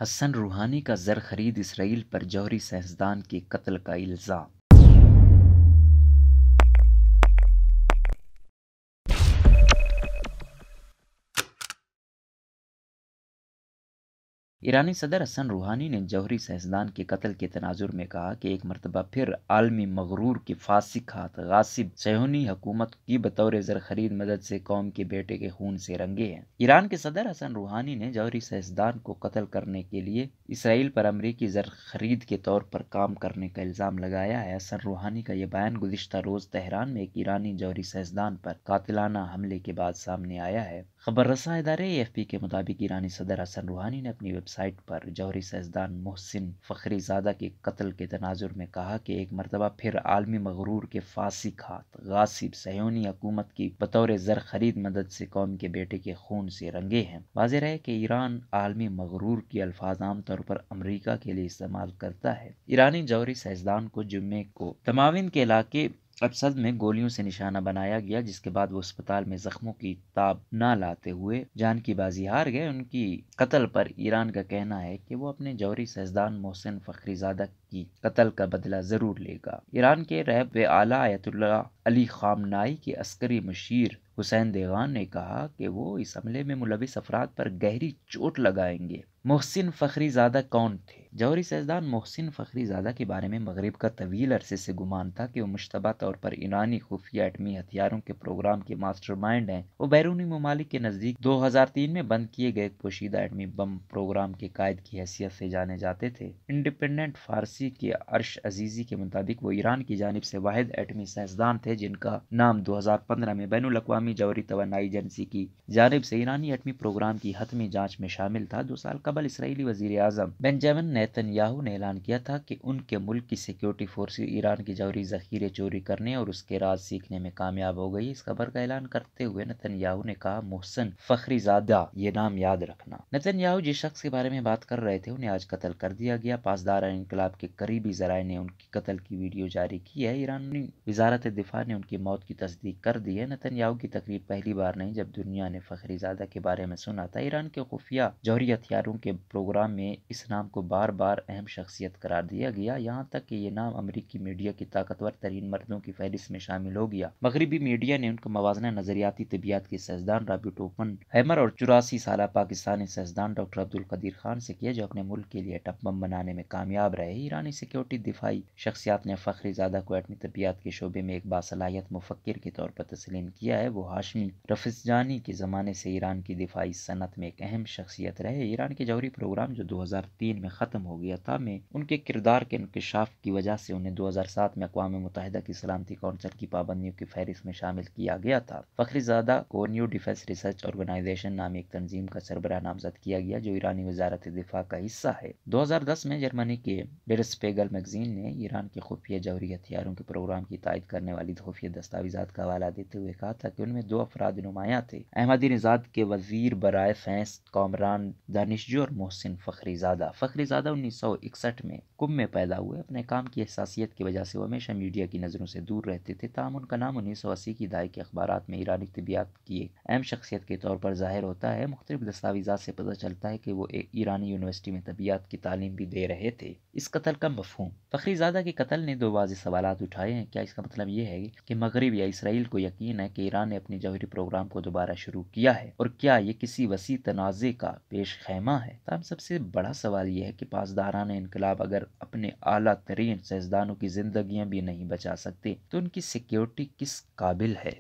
حسن روحانی کا زر خرید اسرائیل پر جوہری سائنسدان کے قتل کا الزام۔ ایرانی صدر حسن روحانی نے جوہری سائنسدان کے قتل کے تناظر میں کہا کہ ایک مرتبہ پھر عالمی مغرور کے فاسق ہاتھ غاصب صہیونی حکومت کی بطور زر خرید مدد سے قوم کے بیٹے کے خون سے رنگے ہیں۔ ایران کے صدر حسن روحانی نے جوہری سائنسدان کو قتل کرنے کے لیے اسرائیل پر امریکی زر خرید کے طور پر کام کرنے کا الزام لگایا ہے۔ حسن روحانی کا یہ بیان گزشتہ روز تہران میں ایک ایرانی جوہری سائنسدان پر قاتلانہ حملے کے بعد سامنے آیا ہے۔ خبر رساں ادارے AFP کے مطابق ایرانی صدر حسن روحانی نے اپنی ویب سائٹ پر جوہری سائنسدان محسن فخری زادہ کے قتل کے تناظر میں کہا کہ ایک مرتبہ پھر عالمی مغرور کے فاسق ہاتھ غاصب صہیونی حکومت کی بطور زر خرید مدد سے قوم کے بیٹے کے خون سے رنگے ہیں۔ واضح رہے کہ ایران عالمی مغرور کے الفاظ عام طور پر امریکہ کے لیے استعمال کرتا ہے۔ ایرانی جوہری سائنسدان کو جمعے کو تماوین کے علاقے ابسد میں گولیوں سے نشانہ بنایا گیا، جس کے بعد وہ اسپتال میں زخموں کی تاب نہ لاتے ہوئے جان کی بازی ہار گئے۔ ان کی قتل پر ایران کا کہنا ہے کہ وہ اپنے جوہری سائنسدان محسن فخری زادہ کی قتل کا بدلہ ضرور لے گا۔ ایران کے رہبر اعلیٰ آیت اللہ علی خامنائی کے عسکری مشیر حسین دیغان نے کہا کہ وہ اس حملے میں ملوث افراد پر گہری چوٹ لگائیں گے۔ محسن فخری زادہ کون تھے؟ جوہری سائنسدان محسن فخری زادہ کے بارے میں مغرب کا طویل عرصے سے گمان تھا کہ وہ مشتبہ طور پر ایرانی خفیہ ایٹمی ہتھیاروں کے پروگرام کے ماسٹر مائنڈ ہیں۔ وہ بیرونی ممالک کے نزدیک 2003 میں بند کیے گئے پوشیدہ ایٹمی بم پروگرام کے قائد کی حیثیت سے جانے جاتے تھے۔ انڈیپینڈنٹ فارسی کے عرش عزیزی کے مطابق وہ ایران کی جانب سے واحد ایٹمی سائنسدان تھے جن کا نام 2015 میں بین الاقوامی جوہری توانائی ایجنسی کی جانب سے ایرانی ایٹمی پروگرام کی حتمی جانچ میں شامل تھا۔ 2 سال قبل اسرائیلی وزیر اعظم بنجامن نیتن یاہو نے اعلان کیا تھا کہ ان کے ملک کی سیکیورٹی فورسز ایران کی جوہری ذخیرے چوری کرنے اور اس کے راز سیکھنے میں کامیاب ہو گئی۔ اس خبر کا اعلان کرتے ہوئے نیتن یاہو نے کہا، محسن فخری زادہ، یہ نام یاد رکھنا۔ نیتن یاہو جس شخص کے بارے میں بات کر رہے تھے انہیں آج قتل کر دیا گیا۔ پاسدار انقلاب کے قریبی ذرائع نے ان کی قتل کی ویڈیو جاری کی ہے۔ ایرانی وزارت دفاع نے ان کی موت کی تصدیق کر دی ہے۔ نیتن یاہو کی تقریر پہلی بار نہیں جب دنیا نے فخری زادہ کے بارے میں سنا تھا۔ ایران کے خفیہ جوہری ہتھیاروں کے پروگرام میں اس نام کو بار بار اہم شخصیت قرار دیا گیا، یہاں تک کہ یہ نام امریکی میڈیا کی طاقتور ترین مردوں کی فہرست میں شامل ہو گیا۔ مغربی میڈیا نے ان کو موازنہ نظریاتی طبیعیات کے سائنسدان رابرٹ اوپن ہیمر اور 84 سالہ پاکستانی سائنسدان ڈاکٹر عبدالقدیر خان سے کیا، جو اپنے ملک کے لیے ایٹم بم بنانے میں کامیاب رہے۔ ایرانی سیکیورٹی دفاعی شخصیات نے فخری زادہ کو ایٹمی طبیعیات کے شعبے میں ایک باصلاحیت مفکر کے طور پر تسلیم کیا ہے۔ وہ ہاشمی رفسنجانی کے زمانے سے ایران کی دفاعی صنعت میں ایک اہم شخصیت رہے۔ ایران کے جوہری پروگرام جو 2003 میں ختم ہو گیا تھا میں ان کے کردار کے انکشاف کی وجہ سے انہیں 2007 میں اقوام متحدہ کی سلامتی کونسل کی پابندیوں کی فہرست میں شامل کیا گیا تھا۔ فخری زادہ کو نیو ڈیفنس ریسرچ آرگنائزیشن نامی ایک تنظیم کا سربراہ نامزد کیا گیا جو ایرانی وزارت دفاع کا حصہ ہے۔ 2010 میں جرمنی کے ڈیر اسپیگل میگزین نے ایران کے خفیہ جوہری ہتھیاروں کے پروگرام کی تائید کرنے والی خفیہ دستاویزات کا حوالہ دیتے ہوئے کہا تھا کہ ان میں 2 افراد نمایاں تھے، احمدی نژاد کے وزیر برائے فینس کامران دانشجو اور محسن فخری زادہ۔ فخری زادہ 1961 میں قم میں پیدا ہوئے۔ اپنے کام کی حساسیت کی وجہ سے وہ ہمیشہ میڈیا کی نظروں سے دور رہتے تھے، تاہم ان کا نام 1980 کی دہائی کے اخبارات میں ایرانی طبیعیات کی ایک اہم شخصیت کے طور پر ظاہر ہوتا ہے۔ مختلف دستاویزات سے پتہ چلتا ہے کہ وہ ایک ایرانی یونیورسٹی میں طبیعیات کی تعلیم بھی دے رہے تھے۔ اس قتل کا مفہوم: فخری زادہ کے قتل نے 2 واضح سوالات اٹھائے ہیں۔ کیا اس کا مطلب یہ ہے کہ مغرب یا اسرائیل کو یقین ہے کہ ایران نے اپنی جوہری پروگرام کو دوبارہ شروع کیا ہے، اور کیا یہ کسی وسیع تنازع کا پیش خیمہ ہے؟ تاہم سب سے بڑا سوال یہ ہے کہ پاسداران انقلاب اگر اپنے اعلیٰ ترین سائنسدانوں کی زندگیاں بھی نہیں بچا سکتے تو ان کی سیکیورٹی کس قابل ہے؟